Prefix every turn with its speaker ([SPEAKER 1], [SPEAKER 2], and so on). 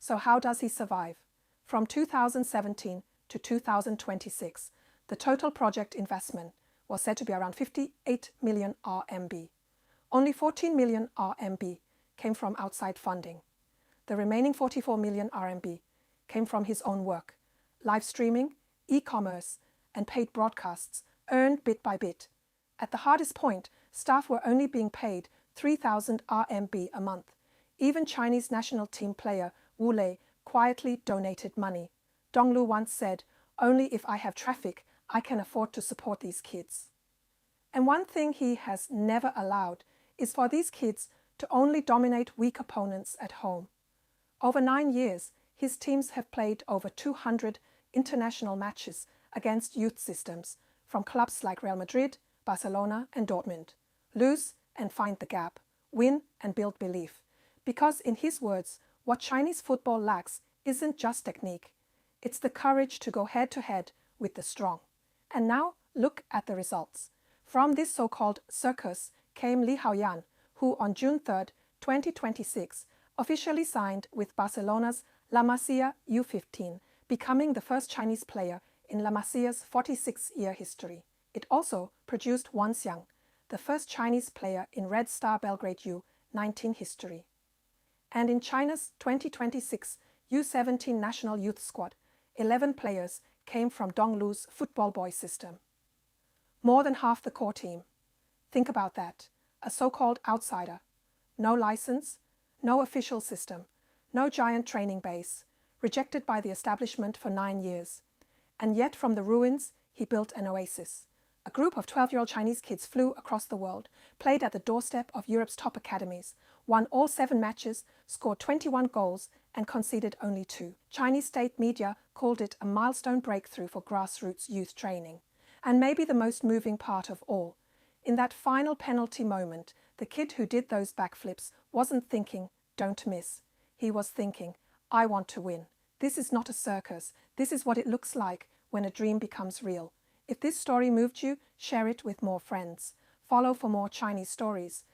[SPEAKER 1] So how does he survive? From 2017 to 2026, the total project investment was said to be around 58 million RMB. Only 14 million RMB came from outside funding. The remaining 44 million RMB came from his own work, live streaming, e-commerce, and paid broadcasts earned bit by bit. At the hardest point, staff were only being paid 3,000 RMB a month. Even Chinese national team player Wu Lei quietly donated money. Dong Lu once said, "Only if I have traffic, I can afford to support these kids." And one thing he has never allowed is for these kids to only dominate weak opponents at home. Over 9 years, his teams have played over 200 international matches against youth systems from clubs like Real Madrid, Barcelona, and Dortmund. Lose and find the gap, win and build belief. Because in his words, what Chinese football lacks isn't just technique. It's the courage to go head-to-head with the strong. And now look at the results. From this so-called circus came Li Haoyan, who on June 3, 2026, officially signed with Barcelona's La Masia U15, becoming the first Chinese player in La Masia's 46-year history. It also produced Wang Xiang, the first Chinese player in Red Star Belgrade U19 history. And in China's 2026 U17 national youth squad, 11 players came from Dong Lu's football boy system. More than half the core team. Think about that. A so-called outsider. No license, no official system, no giant training base, rejected by the establishment for 9 years. And yet from the ruins, he built an oasis. A group of 12-year-old Chinese kids flew across the world, played at the doorstep of Europe's top academies, won all 7 matches, scored 21 goals, and conceded only 2. Chinese state media called it a milestone breakthrough for grassroots youth training. And maybe the most moving part of all, in that final penalty moment, the kid who did those backflips wasn't thinking, "Don't miss." He was thinking, "I want to win. This is not a circus. This is what it looks like when a dream becomes real." If this story moved you, share it with more friends. Follow for more Chinese stories.